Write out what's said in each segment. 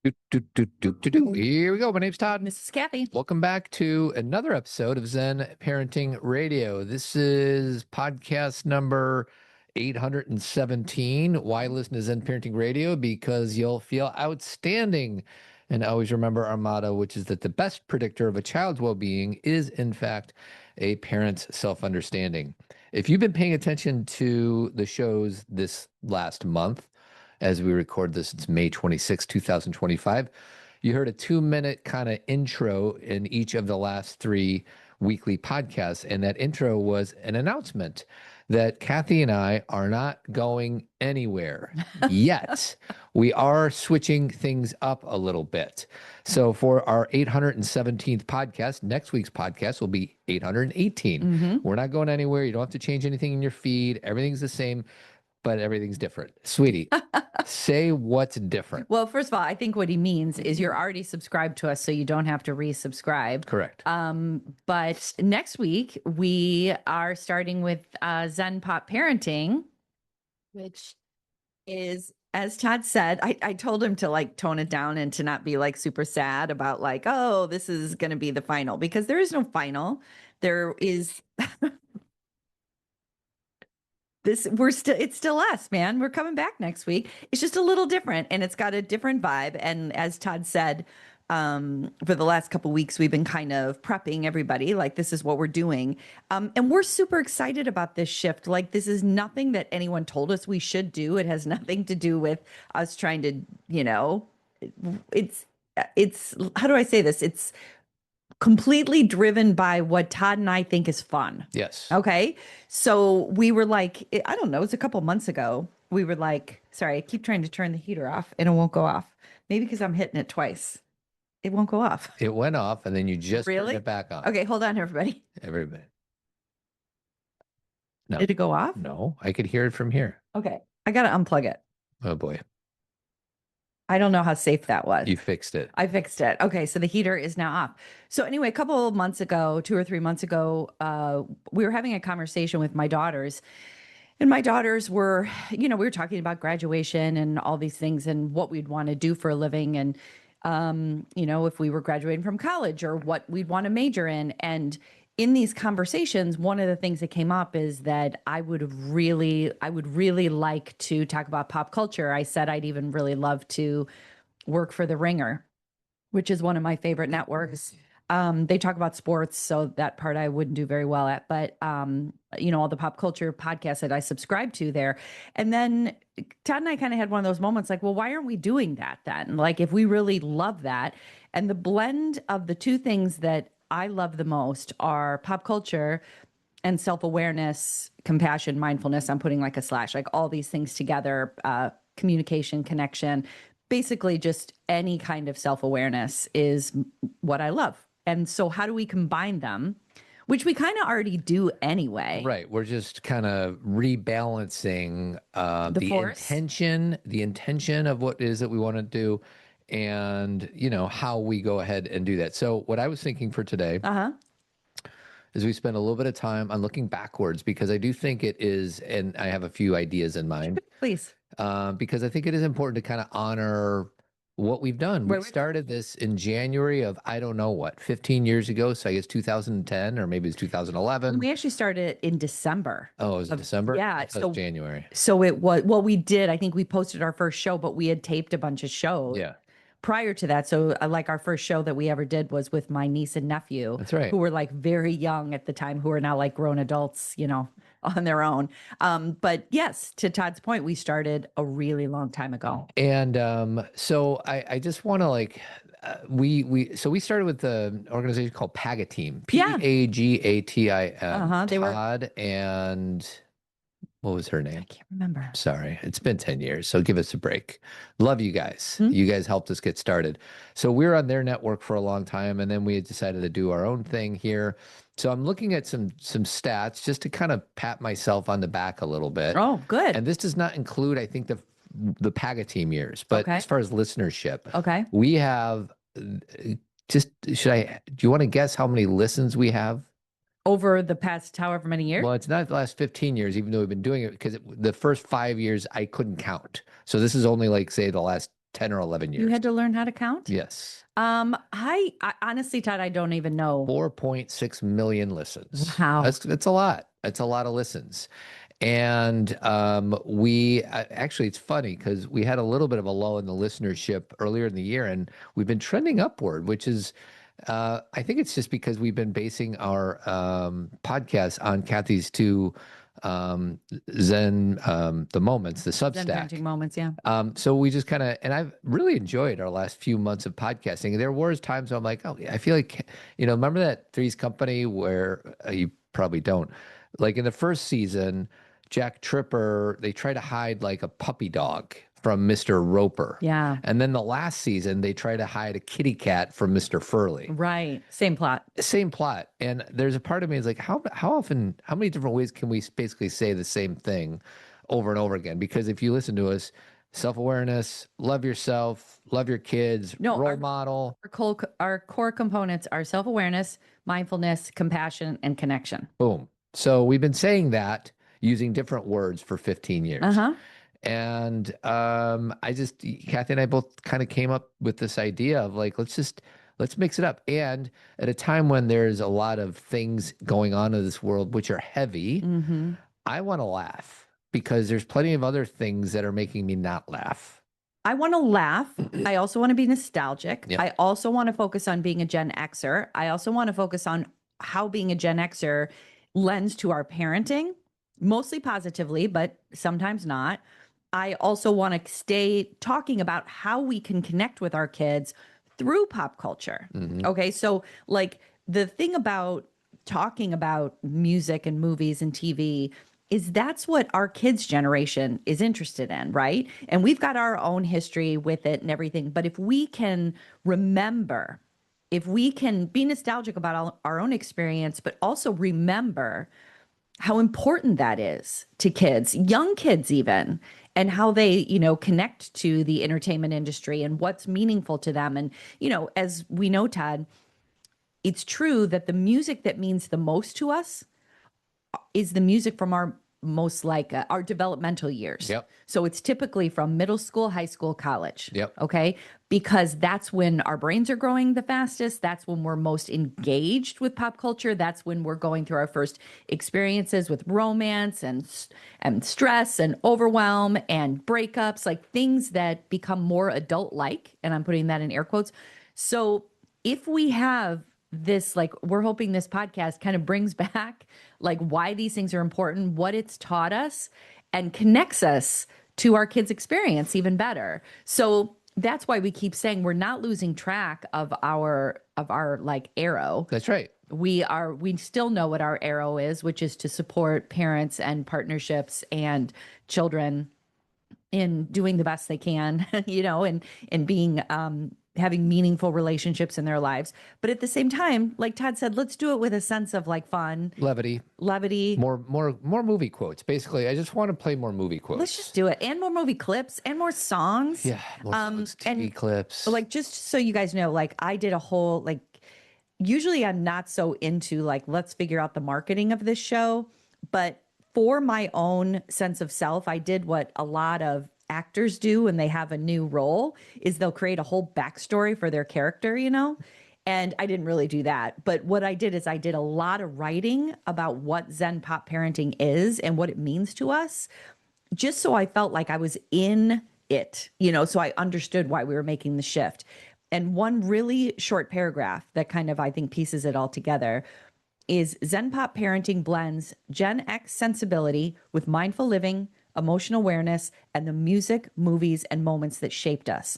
Here we go. My name's Todd. This is Kathy. Welcome back to another episode of Zen Parenting Radio. This is podcast number 817. Why listen to Zen Parenting Radio? Because you'll feel outstanding. And always remember our motto, which is that the best predictor of a child's well-being is, in fact, a parent's self-understanding. If you've been paying attention to the shows this last month, as we record this, it's May 26, 2025. You heard a 2-minute kind of intro in each of the last 3 weekly podcasts. And that intro was an announcement that Kathy and I are not going anywhere yet. We are switching things up a little bit. So for our 817th podcast, next week's podcast will be 818. We're not going anywhere. You don't have to change anything in your feed. Everything's the same, but everything's different. Sweetie, say what's different. Well, first of all, I think what he means is you're already subscribed to us, so you don't have to resubscribe. Correct. But next week, we are starting with Zen Pop Parenting, which is, as Todd said, I told him to like tone it down and to not be like super sad about like, oh, this is going to be the final, because there is no final. There is... it's still us, man. We're coming back next week. It's just a little different, and it's got a different vibe. And as Todd said, for the last couple of weeks, we've been kind of prepping everybody, like this is what we're doing. And we're super excited about this shift. Like, this is nothing that anyone told us we should do. It has nothing to do with us trying to, it's, how do I say this? It's completely driven by what Todd and I think is fun. Yes. Okay. So we were like, I don't know, it's a couple months ago. We were like, sorry, I keep trying to turn the heater off and it won't go off. Maybe because I'm hitting it twice. It won't go off. It went off and then you just turned it back on. Okay, hold on, everybody. Everybody. No. Did it go off? No, I could hear it from here. Okay. I got to unplug it. Oh boy. I don't know how safe that was. You fixed it. I fixed it. Okay, so the heater is now off. So anyway, a couple of months ago, 2 or 3 months ago, we were having a conversation with my daughters. And my daughters were, we were talking about graduation and all these things and what we'd want to do for a living. And, if we were graduating from college or what we'd want to major in. And in these conversations, one of the things that came up is that I would really like to talk about pop culture. I said I'd even really love to work for The Ringer, which is one of my favorite networks. They talk about sports, so that part I wouldn't do very well at, but all the pop culture podcasts that I subscribe to there. And then Todd and I kind of had one of those moments like, well, why aren't we doing that then? Like, if we really love that. And the blend of the two things that I love the most are pop culture and self-awareness, compassion, mindfulness. I'm putting like a slash, like all these things together, communication, connection, basically just any kind of self-awareness is what I love. And so how do we combine them? Which we kind of already do anyway. Right. We're just kind of rebalancing the intention of what it is that we want to do, and how we go ahead and do that. So what I was thinking for today is we spend a little bit of time on looking backwards, because I do think it is, and I have a few ideas in mind. Please. Because I think it is important to kind of honor what we've done. We started this in January of, I don't know what, 15 years ago. So I guess 2010, or maybe it's 2011. We actually started in December. Oh, it was December? Yeah. So January. So it was, well, we did, I think we posted our first show, but we had taped a bunch of shows. Yeah. Prior to that. So like our first show that we ever did was with my niece and nephew. That's right. Who were like very young at the time, who are now like grown adults, on their own. But yes, to Todd's point, we started a really long time ago. And so I just want to we started with the organization called Pagateam, Pagatim. Todd and what was her name? I can't remember. Sorry. It's been 10 years. So give us a break. Love you guys. You guys helped us get started. So we were on their network for a long time. And then we had decided to do our own thing here. So I'm looking at some stats just to kind of pat myself on the back a little bit. Oh, good. And this does not include, I think, the Pagateam years, but as far as listenership, we have do you want to guess how many listens we have? Over the past however many years? Well, it's not the last 15 years, even though we've been doing it, because the first 5 years I couldn't count. So this is only like, say, the last 10 or 11 You years. had to learn how to count? Yes. I honestly, Todd, I don't even know. 4.6 million listens. Wow. That's a lot. It's a lot of listens. And actually, it's funny because we had a little bit of a lull in the listenership earlier in the year, and we've been trending upward, which is, I think it's just because we've been basing our podcast on Cathy's two Zen, the moments, the Zen Substack. Parenting Moments, yeah. So we just kind of, and I've really enjoyed our last few months of podcasting. There was times where I'm like, oh, I feel like, remember that Three's Company where you probably don't, like in the first season, Jack Tripper, they try to hide like a puppy dog from Mr. Roper. Yeah. And then the last season, they try to hide a kitty cat from Mr. Furley. Right. Same plot. Same plot. And there's a part of me is like, how many different ways can we basically say the same thing over and over again? Because if you listen to us, self-awareness, love yourself, love your kids, role model. Our core components are self-awareness, mindfulness, compassion, and connection. Boom. So we've been saying that using different words for 15 years. Uh-huh. And Cathy and I both kind of came up with this idea of like, let's mix it up. And at a time when there's a lot of things going on in this world which are heavy, I want to laugh because there's plenty of other things that are making me not laugh. I want to laugh. I also want to be nostalgic. Yep. I also want to focus on being a Gen Xer. I also want to focus on how being a Gen Xer lends to our parenting, mostly positively, but sometimes not. I also want to stay talking about how we can connect with our kids through pop culture. Okay. So like the thing about talking about music and movies and TV is that's what our kids' generation is interested in, right? And we've got our own history with it and everything. But if we can remember, if we can be nostalgic about our own experience, but also remember how important that is to kids, young kids even, and how they, connect to the entertainment industry and what's meaningful to them. And, as we know, Todd, it's true that the music that means the most to us is the music from our our developmental years. Yep. So it's typically from middle school, high school, college. Yep. Okay. Because that's when our brains are growing the fastest. That's when we're most engaged with pop culture. That's when we're going through our first experiences with romance and stress and overwhelm and breakups, like things that become more adult-like. And I'm putting that in air quotes. So if we have this, like, we're hoping this podcast kind of brings back like why these things are important, what it's taught us, and connects us to our kids' experience even better. So that's why we keep saying we're not losing track of our like arrow. That's right. We still know what our arrow is, which is to support parents and partnerships and children in doing the best they can, and being having meaningful relationships in their lives. But at the same time, like Todd said, let's do it with a sense of like fun, levity, more movie quotes. Basically, I just want to play more movie quotes. Let's just do it. And more movie clips and more songs. Yeah. More TV clips. Like, just so you guys know, like I did a whole, like, usually I'm not so into like, let's figure out the marketing of this show. But for my own sense of self, I did what a lot of actors do when they have a new role, is they'll create a whole backstory for their character, and I didn't really do that. But what I did is I did a lot of writing about what Zen Pop Parenting is and what it means to us, just so I felt like I was in it, so I understood why we were making the shift. And one really short paragraph that kind of, I think, pieces it all together is Zen Pop Parenting blends Gen X sensibility with mindful living, emotional awareness, and the music, movies, and moments that shaped us.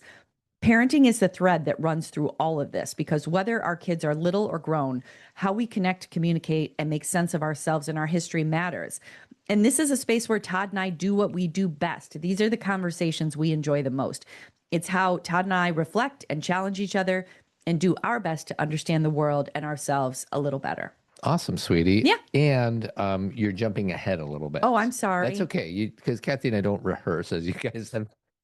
Parenting is the thread that runs through all of this, because whether our kids are little or grown, how we connect, communicate, and make sense of ourselves and our history matters. And this is a space where Todd and I do what we do best. These are the conversations we enjoy the most. It's how Todd and I reflect and challenge each other and do our best to understand the world and ourselves a little better. Awesome, sweetie. Yeah. And you're jumping ahead a little bit. Oh, I'm sorry. That's okay. Because Cathy and I don't rehearse, as you guys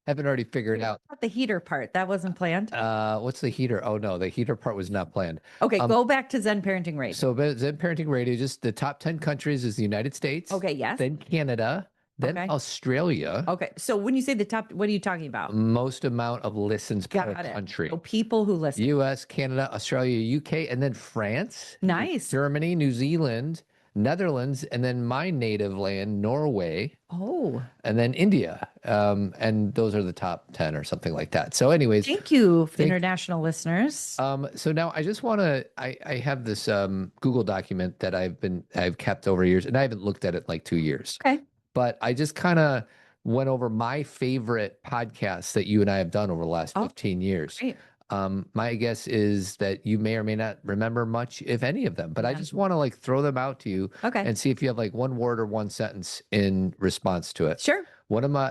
haven't already figured out. The heater part, that wasn't planned. What's the heater? Oh, no, the heater part was not planned. Okay, go back to Zen Parenting Radio. So Zen Parenting Radio, just the top 10 countries is the United States. Okay, yes. Then Canada, then Okay. Australia, Okay. So when you say the top, what are you talking about? most amount of listens per Got it. country. So people who listen. US, Canada, Australia, UK, and then France, Nice. Germany, New Zealand, Netherlands, and then my native land, Norway, Oh, and then India. And those are the top 10 or something like that. So, anyways, thank you, for the thank- international listeners. so now I just want to, I have this Google document that I've kept over years, and I haven't looked at it in like 2 years. Okay. But I just kind of went over my favorite podcasts that you and I have done over the last 15 years. Great. My guess is that you may or may not remember much, if any of them, but I just want to like throw them out to you Okay. and see if you have like one word or one sentence in response to it. Sure.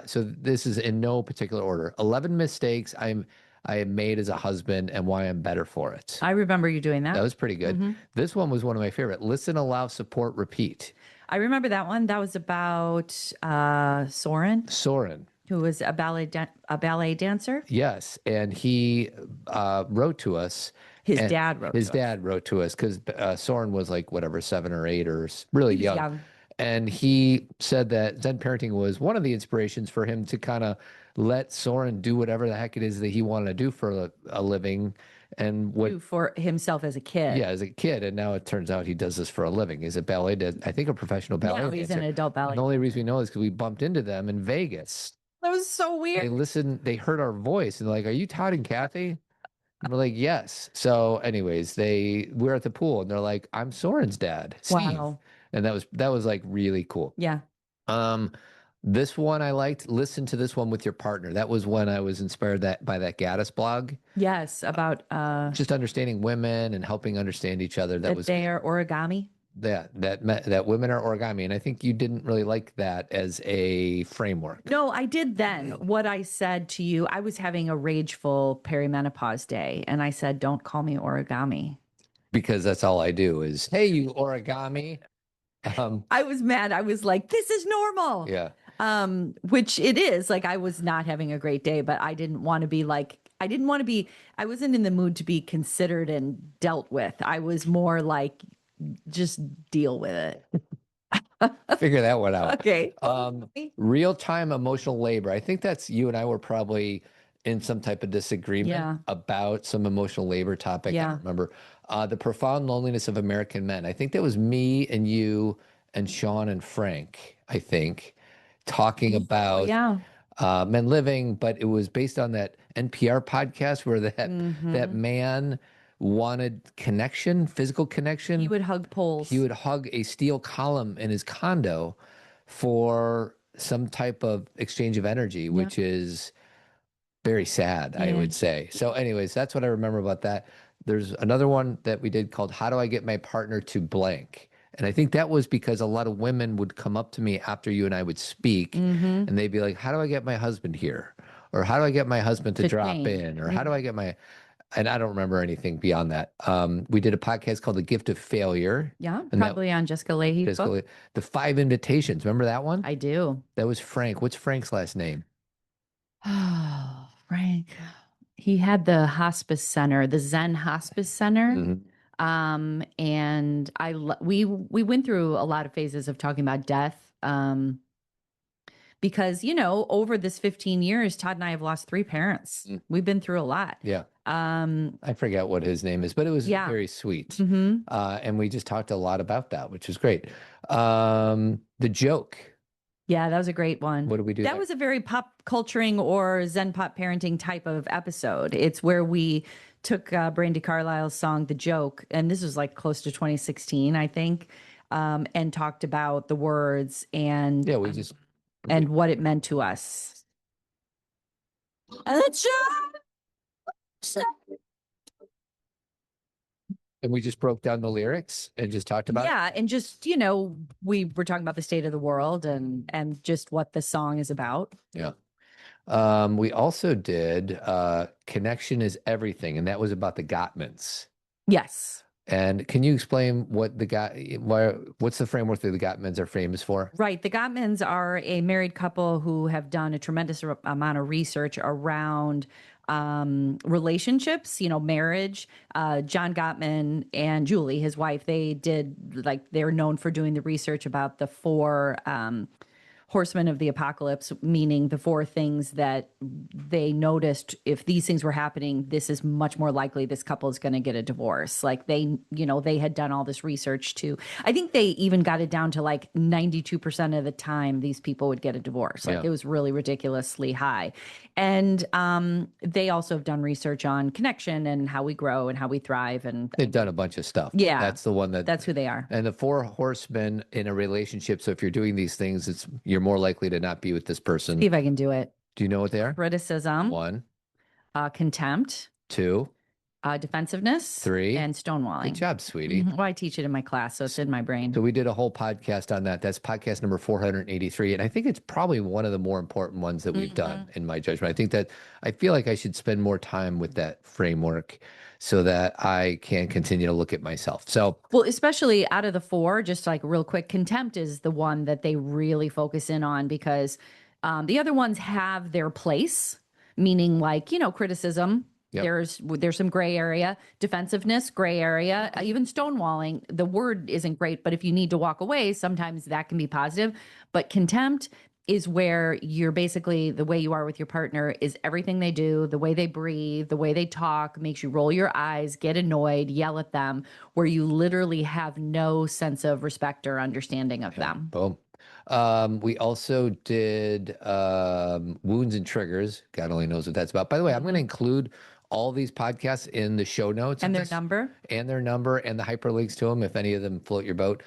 So this is in no particular order. 11 mistakes I have made as a husband and why I'm better for it. I remember you doing That that. was pretty good. This one was one of my favorite. Listen, allow, support, repeat. I remember that one. That was about Soren, who was a ballet dancer. Yes, and he wrote to us. His and dad wrote His to us. dad wrote to us because Soren was like whatever 7 or 8 or really He was young. young. And he said that Zen Parenting was one of the inspirations for him to kind of let Soren do whatever the heck it is that he wanted to do for a living, and what Do for himself as a kid. yeah, as a kid. And now it turns out he does this for a living. He's a I think a professional ballet Now he's dancer. an adult ballet. And the only reason we know is because we bumped into them in Vegas. That was so They weird. they heard our voice and they're like, "Are you Todd and Cathy?" And we're like, "Yes." So, anyways, we're at the pool and they're like, "I'm Soren's dad, Steve." Wow. And that was like really cool. Yeah. This one I liked. Listen to this one with your partner. That was when I was inspired by that Gaddis blog. Yes. About Just understanding women and helping understand each other. That that was they are origami. that women are origami, and I think you didn't really like that as a framework. No, I did then. What I said to you, I was having a rageful perimenopause day, and I said, "Don't call me origami." Because that's all I do is, "Hey, you origami." I was mad. I was like, "This is normal." Yeah. Which it is. Like, I was not having a great day, but I didn't want to be like, I wasn't in the mood to be considered and dealt with. I was more like, just deal with it. Figure that one out. Okay. Real-time emotional labor. I think that's you and I were probably in some type of disagreement about some emotional labor topic. I don't remember. The profound loneliness of American men. I think that was me and you and Sean and Frank, I think, talking about men living, but it was based on that NPR podcast where that man wanted connection, physical connection. He would hug poles. He would hug a steel column in his condo for some type of exchange of energy, which is very sad, I would say. So anyways, that's what I remember about that. There's another one that we did called How Do I Get My Partner to Blank? And I think that was because a lot of women would come up to me after you and I would speak and they'd be like, how do I get my husband here? Or how do I get my husband to drop in? Or how do I get and I don't remember anything beyond that. We did a podcast called The Gift of Failure. Yeah, probably on Jessica Leahy's book. The 5 Invitations. Remember that one? I do. That was Frank. What's Frank's last name? Oh, Frank. He had the hospice center, the Zen Hospice Center. And we went through a lot of phases of talking about death. Because, over this 15 years, Todd and I have lost 3 parents. We've been through a lot. Yeah. I forget what his name is, but it was very sweet. And we just talked a lot about that, which was great. The Joke. Yeah, that was a great one. What did we do? That was a very pop culturing or Zen pop parenting type of episode. It's where we took Brandy Carlisle's song, The Joke, and this was like close to 2016, I think, and talked about the words and and what it meant to us. And we just broke down the lyrics and just talked about it? And just, we were talking about the state of the world and just what the song is about. Yeah. We also did Connection is Everything, and that was about the Gottmans. Yes. And can you explain what's the framework that the Gottmans are famous for? Right. The Gottmans are a married couple who have done a tremendous amount of research around relationships, marriage. John Gottman and Julie, his wife, they're known for doing the research about the 4 horsemen of the apocalypse, meaning the 4 things that they noticed, if these things were happening, this is much more likely this couple is going to get a divorce. Like they had done all this research too. I think they even got it down to like 92% of the time these people would get a divorce. Like it was really ridiculously high. And they also have done research on connection and how we grow and how we thrive. And they've done a bunch of stuff. Yeah. That's the one that's who they are. And the 4 horsemen in a relationship. So if you're doing these things, you're more likely to not be with this person. See if I can do it. Do you know what they are? Criticism. 1. Contempt. 2. Defensiveness. 3. And stonewalling. Good job, sweetie. Well, I teach it in my class, so it's in my brain. So we did a whole podcast on that. That's podcast number 483. And I think it's probably one of the more important ones that we've done, in my judgment. I feel like I should spend more time with that framework so that I can continue to look at myself. So, well, especially out of the 4, just like real quick, contempt is the one that they really focus in on, because the other ones have their place, meaning like, criticism. Yep. There's some gray area, defensiveness, gray area, even stonewalling. The word isn't great, but if you need to walk away, sometimes that can be positive. But contempt is where you're basically, the way you are with your partner is everything they do, the way they breathe, the way they talk, makes you roll your eyes, get annoyed, yell at them, where you literally have no sense of respect or understanding of them. Boom. We also did wounds and triggers. God only knows what that's about. By the way, I'm going to include all these podcasts in the show notes. And their number. And their number and the hyperlinks to them, if any of them float your boat.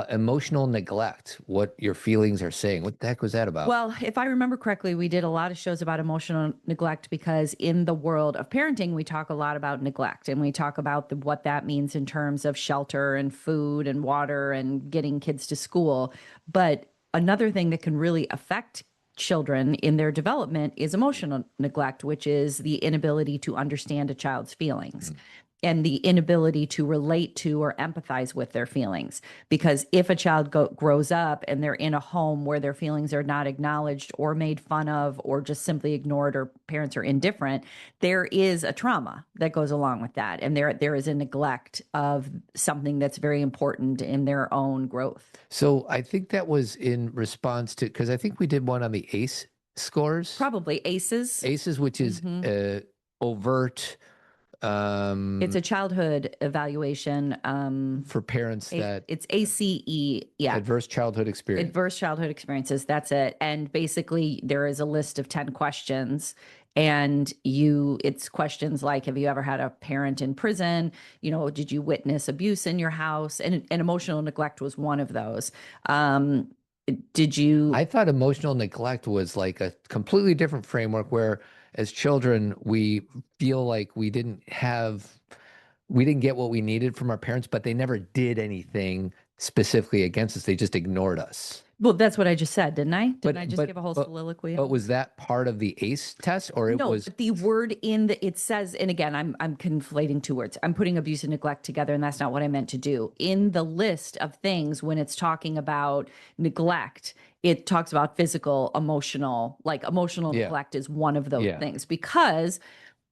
Emotional neglect, what your feelings are saying. What the heck was that about? Well, if I remember correctly, we did a lot of shows about emotional neglect, because in the world of parenting, we talk a lot about neglect, and we talk about what that means in terms of shelter and food and water and getting kids to school. But another thing that can really affect children in their development is emotional neglect, which is the inability to understand a child's feelings. And the inability to relate to or empathize with their feelings. Because if a child grows up and they're in a home where their feelings are not acknowledged or made fun of or just simply ignored, or parents are indifferent, there is a trauma that goes along with that. And there is a neglect of something that's very important in their own growth. So I think that was in response to, because I think we did one on the ACE scores. Probably ACEs. ACEs, which is overt. It's a childhood evaluation for parents that it's ACE. Yeah. Adverse childhood experience. Adverse childhood experiences. That's it. And basically there is a list of 10 questions, and it's questions like, have you ever had a parent in prison? Did you witness abuse in your house? And emotional neglect was one of those. I thought emotional neglect was like a completely different framework, where as children, we feel like we didn't get what we needed from our parents, but they never did anything specifically against us. They just ignored us. Well, that's what I just said, didn't I? Didn't I just give a whole soliloquy? But was that part of the ACE test, or No, but the word it says, and again, I'm conflating 2 words. I'm putting abuse and neglect together, and that's not what I meant to do. In the list of things, when it's talking about neglect, it talks about physical, emotional neglect is one of those things. Because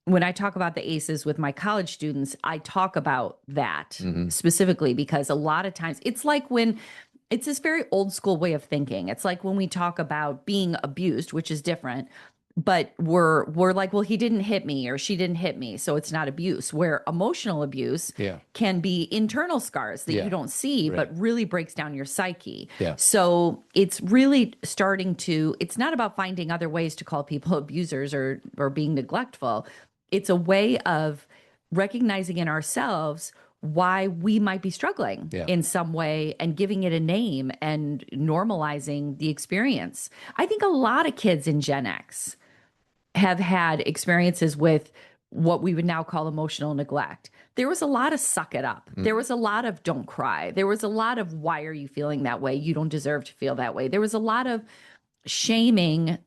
when I talk about the ACEs with my college students, I talk about that specifically, because a lot of times it's like when it's this very old school way of thinking. It's like when we talk about being abused, which is different, but we're like, well, he didn't hit me or she didn't hit me, so it's not abuse. Where emotional abuse can be internal scars that you don't see, but really breaks down your psyche. So it's really it's not about finding other ways to call people abusers or being neglectful. It's a way of recognizing in ourselves why we might be struggling in some way, and giving it a name and normalizing the experience. I think a lot of kids in Gen X have had experiences with what we would now call emotional neglect. There was a lot of suck it up. There was a lot of don't cry. There was a lot of, why are you feeling that way? You don't deserve to feel that way. There was a lot of shaming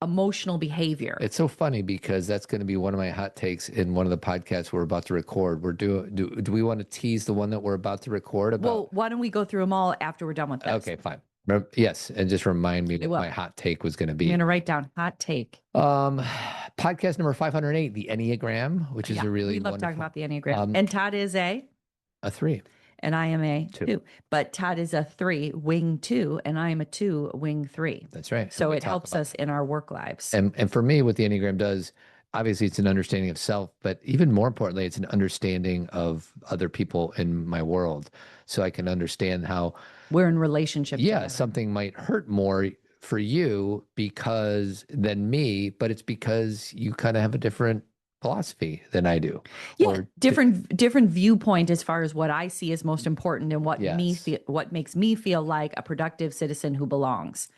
emotional behavior. It's so funny, because that's going to be one of my hot takes in one of the podcasts we're about to record. Do we want to tease the one that we're about to record about? Well, why don't we go through them all after we're done with this? Okay, fine. Yes, and just remind me what my hot take was going to be. I'm going to write down hot take. Podcast number 508, the Enneagram, which is a really we love talking about the Enneagram. And Todd is a 3. and I am a Two. 2. But Todd is a 3, wing 2, and I am a 2, wing 3. That's right. So And we it talk helps about us in our work lives. And for me, what the Enneagram does, obviously, it's an understanding of self, but even more importantly, it's an understanding of other people in my world. So I can understand how, We're in relationship yeah, together. something might hurt more for you because than me, but it's because you kind of have a different philosophy than I do. Yeah, Or different viewpoint as far as what I see as most important and what yes. what makes me feel like a productive citizen who belongs.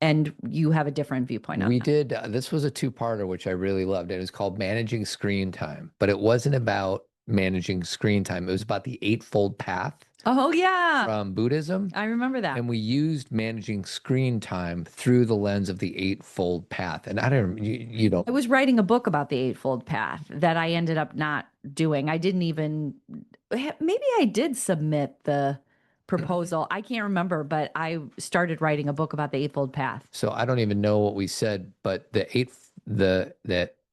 And you have a different viewpoint on We that. did, this was a two-parter, which I really loved. And it was called Managing Screen Time, but it wasn't about managing screen time. It was about the Eightfold Path Oh yeah, from Buddhism. I remember that. And we used managing screen time through the lens of the Eightfold Path. And I don't, you I don't, was writing a book about the Eightfold Path that I ended up not doing. I didn't even, maybe I did submit the proposal. I can't remember, but I started writing a book about the Eightfold Path. so I don't even know what we said, but the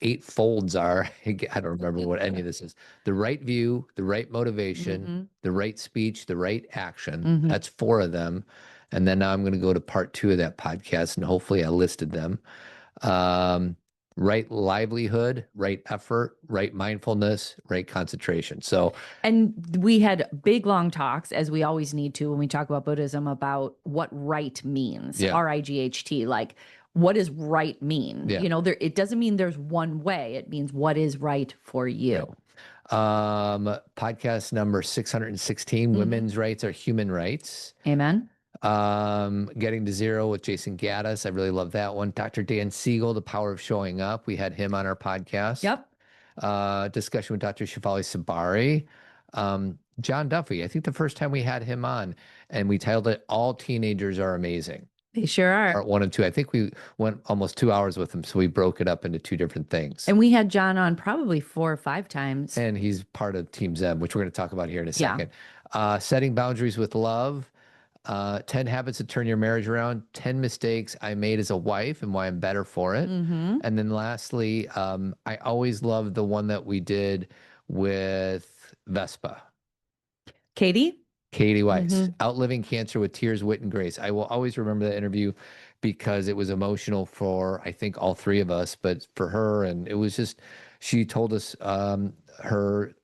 eight folds are, I don't remember what any of this is. The right view, the right motivation, the right speech, the right action. That's four of them. And then now I'm going to go to part two of that podcast, and hopefully I listed them. Right livelihood, right effort, right mindfulness, right concentration. So, And we had big, long talks, as we always need to when we talk about Buddhism, about what right means. Yeah. RIGHT, like what does right mean? Yeah. You know, it doesn't mean there's one way. It means what is right for you. Podcast number 616, Women's Rights Are Human Rights. Amen. Getting to Zero with Jason Gaddis. I really love that one. Dr. Dan Siegel, The Power of Showing Up. We had him on our podcast. Yep. Discussion with Dr. Shefali Sabari. John Duffy, I think the first time we had him on, and we titled it All Teenagers Are Amazing. They sure are. Part 1 and 2. I think we went almost 2 hours with him, so we broke it up into two different things. And we had John on probably 4 or 5 times. And he's part of Team Zen, which we're going to talk about here in a second. Setting Boundaries with Love. 10 Habits to Turn Your Marriage Around, 10 Mistakes I Made as a Wife and Why I'm Better for It. And then lastly, I always love the one that we did with Vespa. Katie Weiss, Outliving Cancer with Tears, Wit, and Grace. I will always remember that interview because it was emotional for, I think, all three of us, but for her, and it was just, she told us her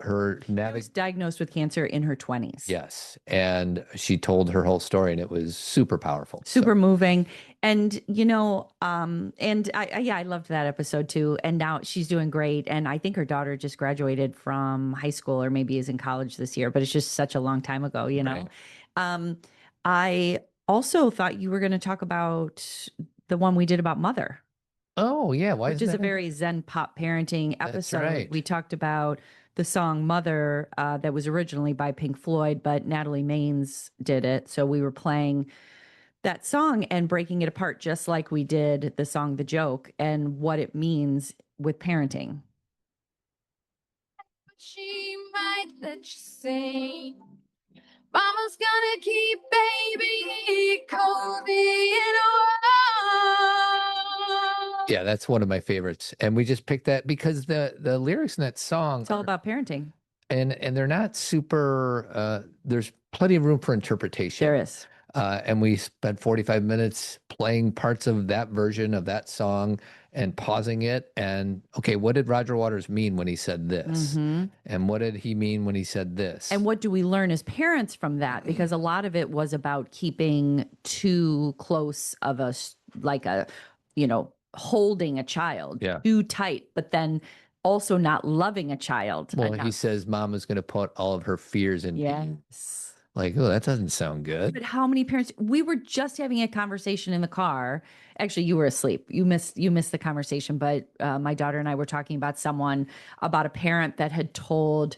was diagnosed with cancer in her 20s. Yes. And she told her whole story, and it was super powerful. Super moving. And, you know, and I loved that episode too. And now she's doing great. And I think her daughter just graduated from high school or maybe is in college this year, but it's just such a long time ago, you know. Right. I also thought you were going to talk about the one we did about Mother. Oh, yeah. Why which is a very Zen Pop Parenting episode. right. We talked about the song Mother that was originally by Pink Floyd, but Natalie Maines did it. So we were playing that song and breaking it apart just like we did the song The Joke and what it means with parenting. She might let you say, Mama's gonna keep baby cozy and warm. Yeah, that's one of my favorites. And we just picked that because the lyrics in that song It's all about parenting. And they're not super there's plenty of room for interpretation. There is. And we spent 45 minutes playing parts of that version of that song and pausing it. And okay, what did Roger Waters mean when he said this? And what did he mean when he said this? And what do we learn as parents from that? Because a lot of it was about keeping too close of us, like a, you know, holding a child too tight, but then also not loving a child. Well, he says Mama's going to put all of her fears in. Yes. Like, oh, that doesn't sound good. But how many parents? We were just having a conversation in the car. Actually, you were asleep. You missed the conversation. But my daughter and I were talking about about a parent that had told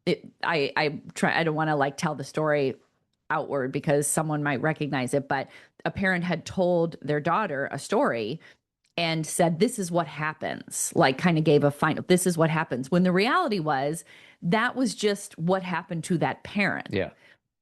it. I don't want to like tell the story outward because someone might recognize it. But a parent had told their daughter a story and said, "This is what happens." Like, kind of gave a final. This is what happens. When the reality was that was just what happened to that parent. Yeah.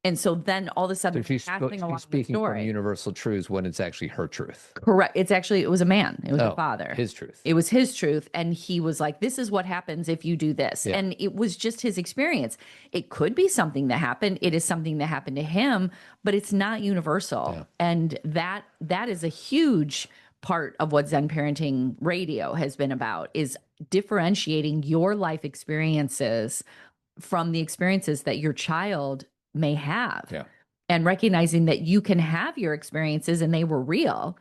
And so then all of a So sudden, she's passing along the speaking from story. universal truths when it's actually her truth. Correct. It was a man. It was a Oh, father. his truth. It was his truth. And he was like, this is what happens if you do this. Yeah. And it was just his experience. It could be something that happened. It is something that happened to him, but it's not universal. Yeah. And that is a huge part of what Zen Parenting Radio has been about, is differentiating your life experiences from the experiences that your child may have. Yeah. And recognizing that you can have your experiences and they were real,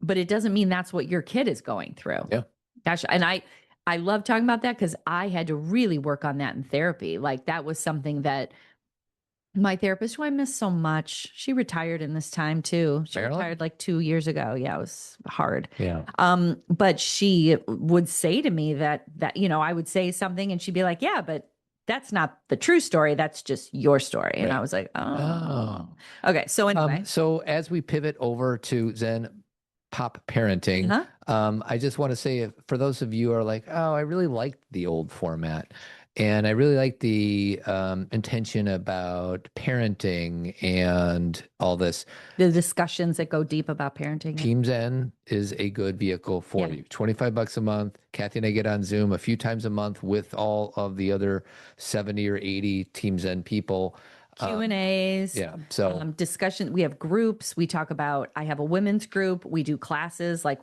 but it doesn't mean that's what your kid is going through. Yeah. Gosh, and I love talking about that because I had to really work on that in therapy. Like that was something that my therapist, who I miss so much, she retired in this time too. She Marilyn? retired like 2 years ago. Yeah, it was hard. Yeah. But she would say to me that I would say something and she'd be like, yeah, but that's not the true story. That's just your story. And Right. I was like, Oh. okay. So anyway, So as we pivot over to Zen Pop Parenting, I just want to say, for those of you who are like, oh, I really liked the old format, and I really like the intention about parenting and all this. the discussions that go deep about parenting. Team Zen is a good vehicle for you. $25 a month. Cathy and I get on Zoom a few times a month with all of the other 70 or 80 Team Zen people. Q&As. Yeah. So discussion. We have groups. We talk about, I have a women's group. We do classes. Like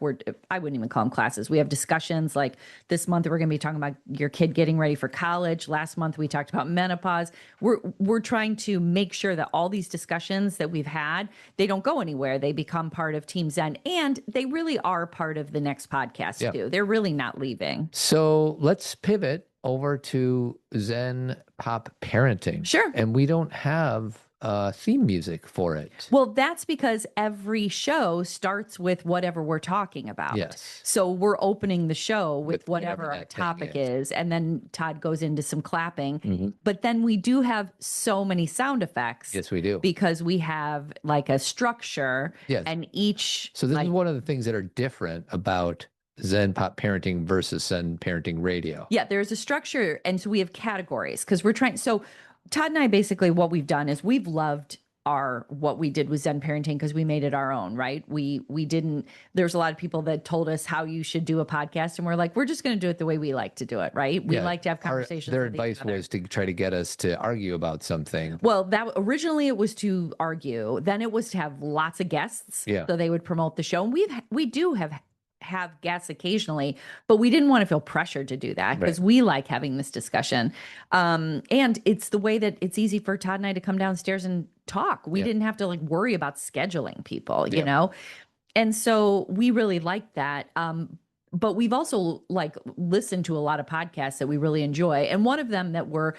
I wouldn't even call them classes. We have discussions. Like this month, we're going to be talking about your kid getting ready for college. Last month, we talked about menopause. We're trying to make sure that all these discussions that we've had, they don't go anywhere. They become part of Team Zen, and they really are part of the next podcast too. They're really not leaving. So let's pivot over to Zen Pop Parenting. Sure. And we don't have theme music for it. Well, that's because every show starts with whatever we're talking about. Yes. So we're opening the show with whatever whatever our that thing topic is. is. And then Todd goes into some clapping. Mm-hmm. But then we do have so many sound effects. Yes, we do. Because we have like a structure. Yes. And each. So this is one of the things that are different about Zen Pop Parenting versus Zen Parenting Radio. Yeah, there's a structure. And so we have categories because we're trying. So Todd and I, basically what we've done is we've loved what we did with Zen Parenting because we made it our own, right? We didn't, there's a lot of people that told us how you should do a podcast, and we're like, we're just going to do it the way we like to do it, right? We like to have conversations. Their advice was to try to get us to argue about something. Well, that originally it was to argue. Then it was to have lots of guests. Yeah. So they would promote the show. And we do have guests occasionally, but we didn't want to feel pressured to do that because we like having this discussion. And it's the way that it's easy for Todd and I to come downstairs and talk. We didn't have to like worry about scheduling people, you know? And so we really liked that. But we've also like listened to a lot of podcasts that we really enjoy. And one of them that we're,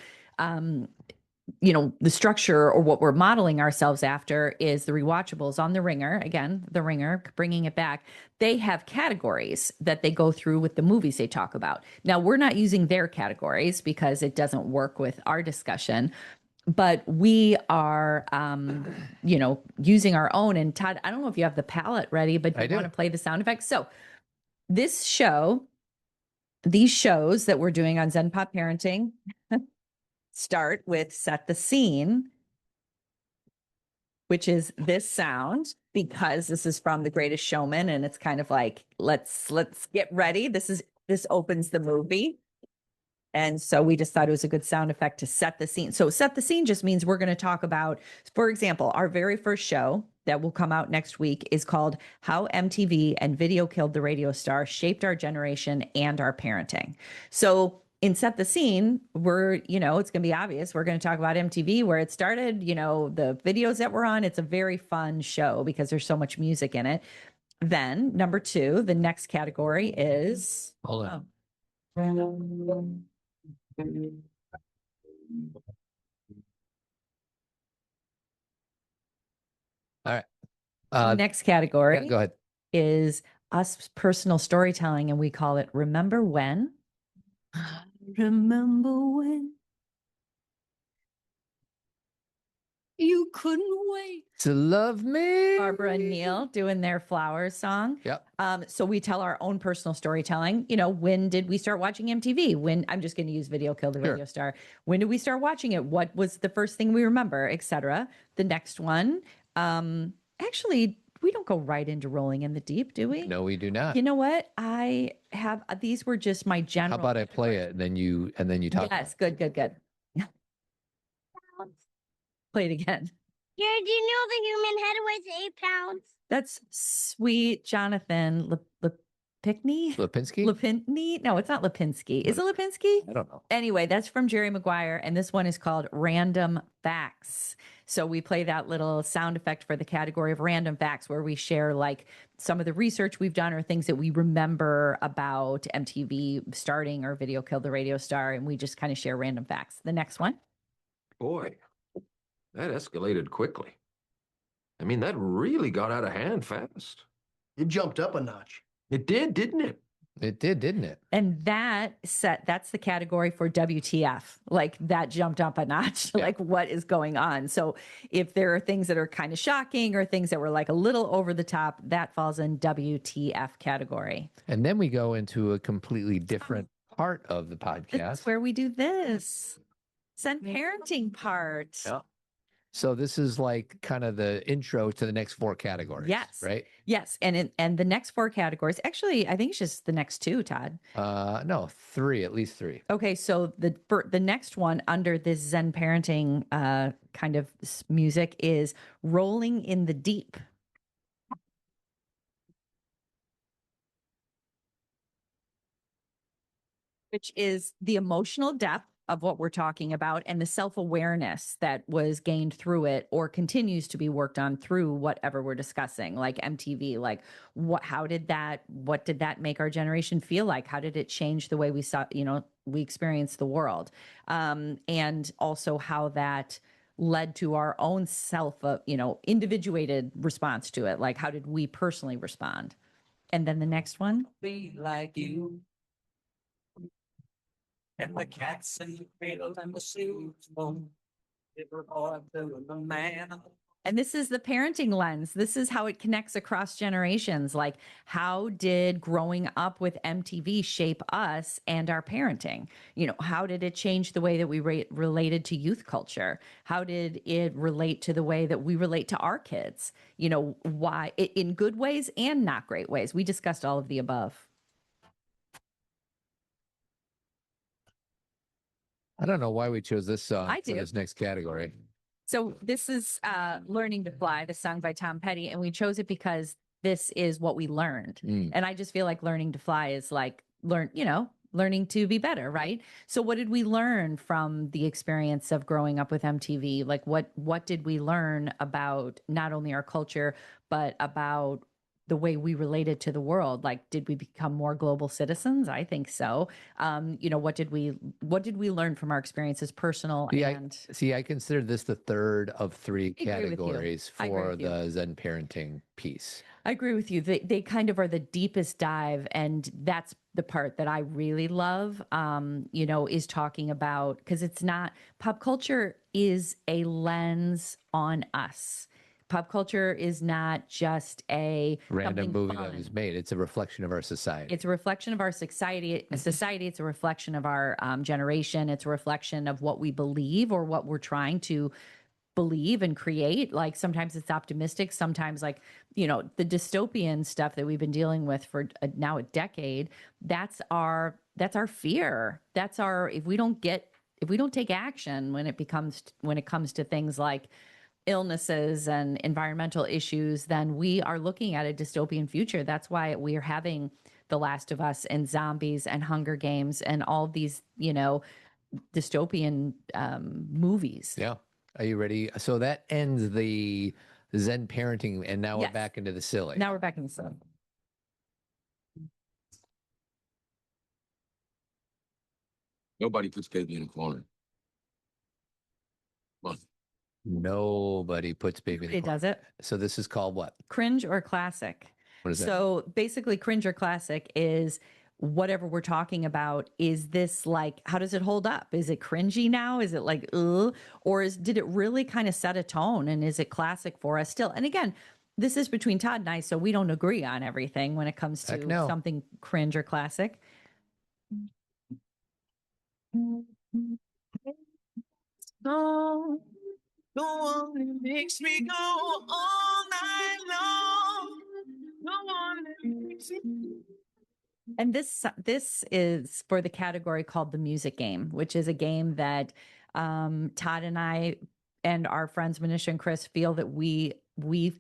the structure or what we're modeling ourselves after is the Rewatchables on The Ringer. Again, The Ringer, bringing it back. They have categories that they go through with the movies they talk about. Now, we're not using their categories because it doesn't work with our discussion, but we are, using our own. And Todd, I don't know if you have the palette ready, but you want to play the sound effects. So these shows that we're doing on Zen Pop Parenting start with Set the Scene, which is this sound, because this is from The Greatest Showman, and it's kind of like, let's get ready. This opens the movie. And so we just thought it was a good sound effect to set the scene. So set the scene just means we're going to talk about, for example, our very first show that will come out next week is called How MTV and Video Killed the Radio Star Shaped Our Generation and Our Parenting. So in Set the Scene, it's going to be obvious. We're going to talk about MTV, where it started, the videos that we're on. It's a very fun show because there's so much music in it. Then number 2, the next category is... Hold on. All right. Next category go ahead. is us personal storytelling, and we call it Remember When? Remember when you couldn't wait. To love me. Barbara and Neil doing their Flowers song. Yep. So we tell our own personal storytelling. You know, when did we start watching MTV? When, I'm just going to use Video Killed the Sure. Radio Star. When did we start watching it? What was the first thing we remember, etc. The next one, actually, we don't go right into Rolling in the Deep, do we? No, we do not. You know what? I have, these were just my How general. about I play it and then you talk? Yes, good. Play it again. Yeah, do you know the human head weighs 8 pounds? That's sweet Jonathan Lipinski? Lipinski? No, it's not Lipinski. Is it Lipinski? I don't know. Anyway, that's from Jerry Maguire, and this one is called Random Facts. So we play that little sound effect for the category of random facts, where we share like some of the research we've done or things that we remember about MTV starting or Video Killed the Radio Star, and we just kind of share random facts. The next one. Boy, that escalated quickly. I mean, that really got out of hand fast. It jumped up a notch. It did, didn't it? It did, didn't it? And that's the category for WTF. Like that jumped up a notch. Yeah. Like what is going on? So if there are things that are kind of shocking or things that were like a little over the top, that falls in WTF category. And then we go into a completely different part of the podcast. That's where we do this Zen parenting part. Yeah. So this is like kind of the intro to the next 4 categories. Yes. Right? Yes. And the next 4 categories, actually, I think it's just the next 2, Todd. No, 3, at least 3. Okay, so the next one under this Zen parenting kind of music is Rolling in the Deep. Which is the emotional depth of what we're talking about and the self-awareness that was gained through it or continues to be worked on through whatever we're discussing, like MTV. Like what did that make our generation feel like? How did it change the way we saw, we experienced the world? And also how that led to our own self, individuated response to it. Like how did we personally respond? And then the next one. Be like you. And the cats in the cradle and the shoes bone. Little boy to the man. And this is the parenting lens. This is how it connects across generations. Like, how did growing up with MTV shape us and our parenting? How did it change the way that we related to youth culture? How did it relate to the way that we relate to our kids? Why, in good ways and not great ways. We discussed all of the above. I don't know why we chose this song I for do. this next category. So this is Learning to Fly, the song by Tom Petty. And we chose it because this is what we learned. And I just feel like learning to fly is like learning to be better, right? So what did we learn from the experience of growing up with MTV? Like what did we learn about not only our culture, but about the way we related to the world? Like, did we become more global citizens? I think so. What did we learn from our experiences, personal and I consider this the third of 3 I agree with you. categories I agree for with you. the Zen parenting piece. I agree with you. They kind of are the deepest dive. And that's the part that I really love, is talking about, because it's not, pop culture is a lens on us. Pop culture is not just a Random something movie fun. that was made. It's a reflection of our society. It's a reflection of our society. It's a reflection of our generation. It's a reflection of what we believe or what we're trying to believe and create. Like sometimes it's optimistic. Sometimes the dystopian stuff that we've been dealing with for now a decade. That's our fear. That's our, if we don't take action when it comes to things like illnesses and environmental issues, then we are looking at a dystopian future. That's why we are having The Last of Us and zombies and Hunger Games and all these, dystopian movies. Yeah. Are you ready? So that ends the Zen parenting, and now we're Yes. back into the silly. Now we're back in the sun. Nobody puts baby in a corner. Come on. Nobody puts baby in the It corner. does it. So this is called what? Cringe or classic. What is that? So basically, cringe or classic is whatever we're talking about, is this like, how does it hold up? Is it cringy now? Is it like, ugh? Or did it really kind of set a tone, and is it classic for us still? And again, this is between Todd and I, so we don't agree on everything when it comes to something cringe or classic. No, the one that makes me go all night long. The one that makes me... And this is for the category called the music game, which is a game that Todd and I and our friends Manisha and Chris feel that we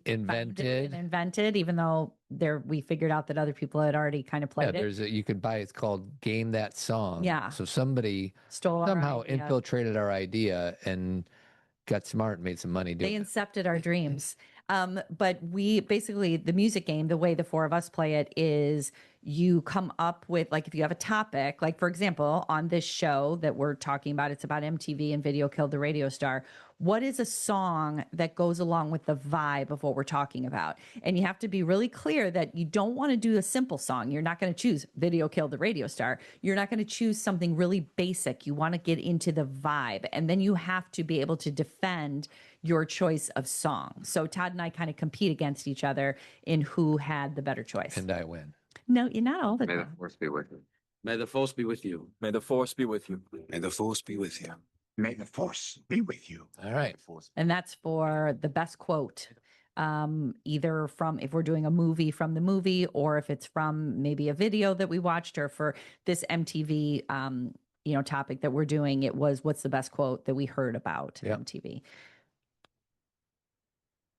invented, even though we figured out that other people had already kind of played it. You could buy, it's called Game That Song. Yeah. So somebody somehow infiltrated our idea and got smart and made some money doing it. They incepted our dreams. But we basically, the music game, the way the four of us play it is you come up with, like, if you have a topic, like, for example, on this show that we're talking about, it's about MTV and Video Killed the Radio Star. What is a song that goes along with the vibe of what we're talking about? And you have to be really clear that you don't want to do a simple song. You're not going to choose Video Killed the Radio Star. You're not going to choose something really basic. You want to get into the vibe. And then you have to be able to defend your choice of song. So Todd and I kind of compete against each other in who had the better choice. And I win. No, you're not all the time. May the force be with you. May the force be with you. May the force be with you. May the force be with you. May the force be with you. All right. And that's for the best quote, either from, if we're doing a movie, from the movie, or if it's from maybe a video that we watched, or for this MTV, topic that we're doing, it was, what's the best quote that we heard about MTV?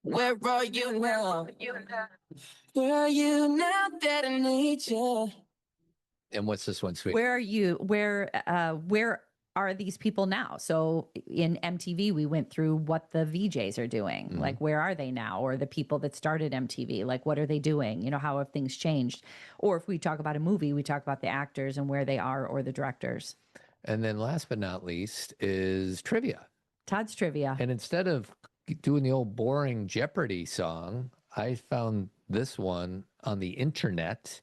Where are you now? Where are you now that I need you? And what's this one, sweet? Where are you? Where are these people now? So in MTV, we went through what the VJs are doing. Mm-hmm. Like, where are they now? Or the people that started MTV, like, what are they doing? How have things changed? Or if we talk about a movie, we talk about the actors and where they are, or the directors. And then last but not least is trivia. Todd's trivia. And instead of doing the old boring Jeopardy song, I found this one on the internet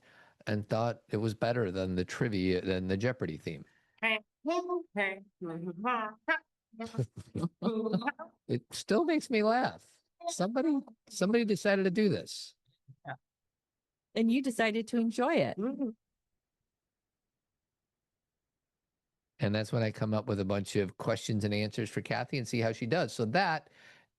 and thought it was better than the trivia, than the Jeopardy theme. It still makes me laugh. Somebody decided to do this. Yeah. And you decided to enjoy it. Mm-hmm. And that's when I come up with a bunch of questions and answers for Cathy and see how she does. So that,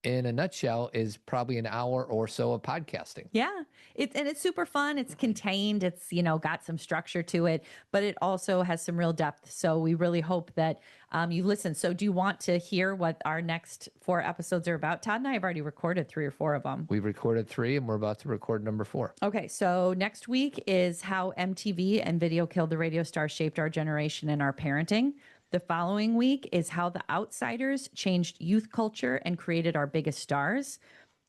in a nutshell, is probably an hour or so of podcasting. Yeah. It's super fun. It's contained. It's, got some structure to it, but it also has some real depth. So we really hope that you listen. So do you want to hear what our next 4 episodes are about? Todd and I have already recorded 3 or 4 of them. We've recorded 3 and we're about to record number 4. Okay. So next week is how MTV and Video Killed the Radio Star shaped our generation and our parenting. The following week is how The Outsiders changed youth culture and created our biggest stars.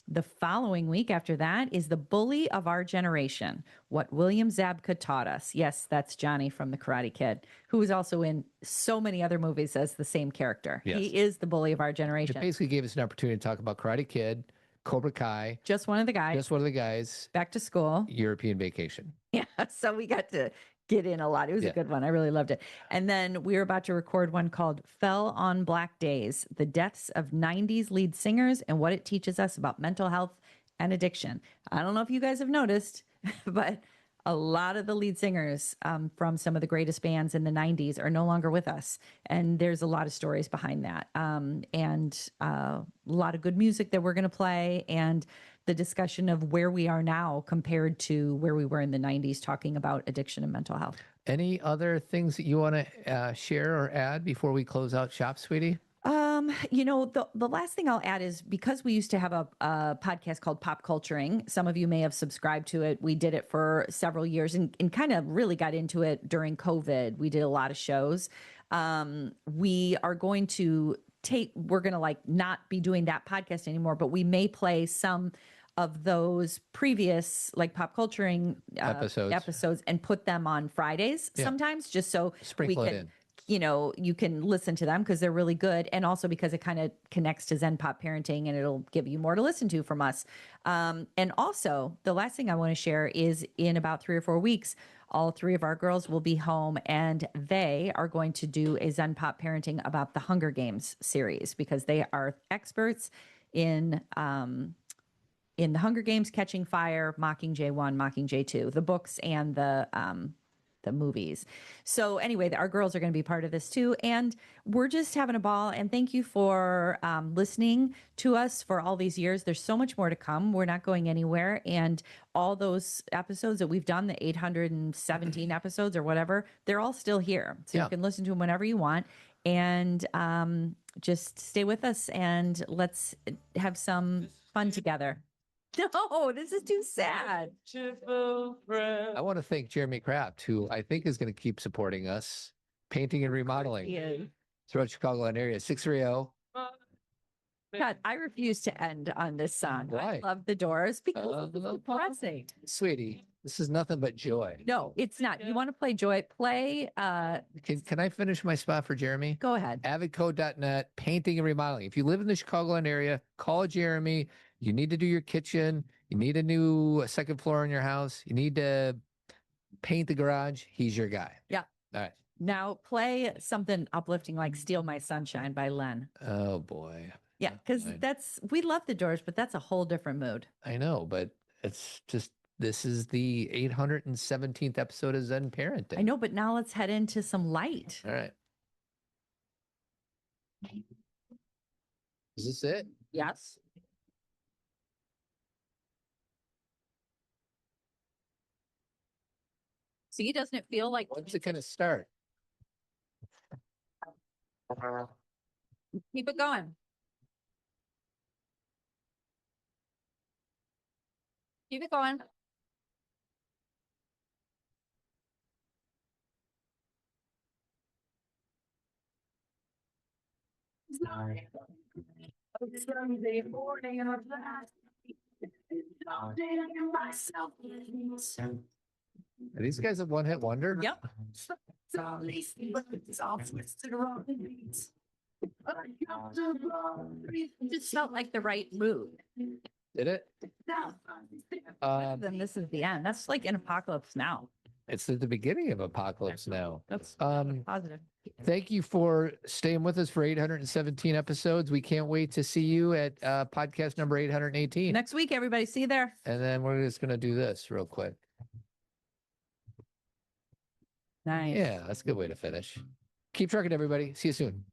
The following week after that is the bully of our generation, what William Zabka taught us. Yes, that's Johnny from The Karate Kid, who is also in so many other movies as the same character. Yes. He is the bully of our generation. It basically gave us an opportunity to talk about Karate Kid, Cobra Kai. Just one of the guys. Back to School. European Vacation. Yeah, so we got to get in a lot. It was a good one. I really loved it. And then we're about to record one called Fell on Black Days, the deaths of 90s lead singers and what it teaches us about mental health and addiction. I don't know if you guys have noticed, but a lot of the lead singers from some of the greatest bands in the 90s are no longer with us. And there's a lot of stories behind that. And a lot of good music that we're going to play, and the discussion of where we are now compared to where we were in the 90s, talking about addiction and mental health. Any other things that you want to share or add before we close out shop, sweetie? The last thing I'll add is, because we used to have a podcast called Pop Culturing. Some of you may have subscribed to it. We did it for several years and kind of really got into it during COVID. We did a lot of shows. We are going to we're going to not be doing that podcast anymore, but we may play some of those previous Pop Culturing episodes and put them on Fridays sometimes, just so Sprinkle we can you can listen to them because they're really good. And also because it kind of connects to Zen Pop Parenting and it'll give you more to listen to from us. And also, the last thing I want to share is in about 3 or 4 weeks, all 3 of our girls will be home and they are going to do a Zen Pop Parenting about the Hunger Games series because they are experts in the Hunger Games, Catching Fire, Mockingjay 1, Mockingjay 2, the books and the movies. So anyway, our girls are going to be part of this too. And we're just having a ball. And thank you for listening to us for all these years. There's so much more to come. We're not going anywhere. And all those episodes that we've done, the 817 episodes or whatever, they're all still here. So you can listen to them whenever you want. And just stay with us and let's have some fun together. No, this is too sad. I want to thank Jeremy Kraft, who I think is going to keep supporting us, painting and remodeling throughout Chicagoland area. 630. God, I refuse to end on this song. Why? I love the Doors because it's depressing. Sweetie, this is nothing but joy. No, it's not. You want to play joy? Play. Can I finish my spot for Jeremy? Go ahead. Avidco.net, painting and remodeling. If you live in the Chicagoland area, call Jeremy. You need to do your kitchen. You need a new second floor in your house. You need to paint the garage. He's your guy. Yeah. All right. Now play something uplifting like Steal My Sunshine by Len. Oh, boy. Yeah, because we love the Doors, but that's a whole different mood. I know, but it's just, this is the 817th episode of Zen Parenting. I know, but now let's head into some light. All right. Is this it? Yes. See, doesn't it feel like When's it going to start? keep it going? Keep it going. Sunday morning of last Are these guys a one-hit wonder? Yep. Just felt like the right mood. Did it? Then this is the end. That's like an Apocalypse Now. It's at the beginning of Apocalypse Now. That's positive. Thank you for staying with us for 817 episodes. We can't wait to see you at podcast number 818. Next week, everybody. See you there. And then we're just going to do this real quick. Nice. Yeah, that's a good way to finish. Keep trucking, everybody. See you soon.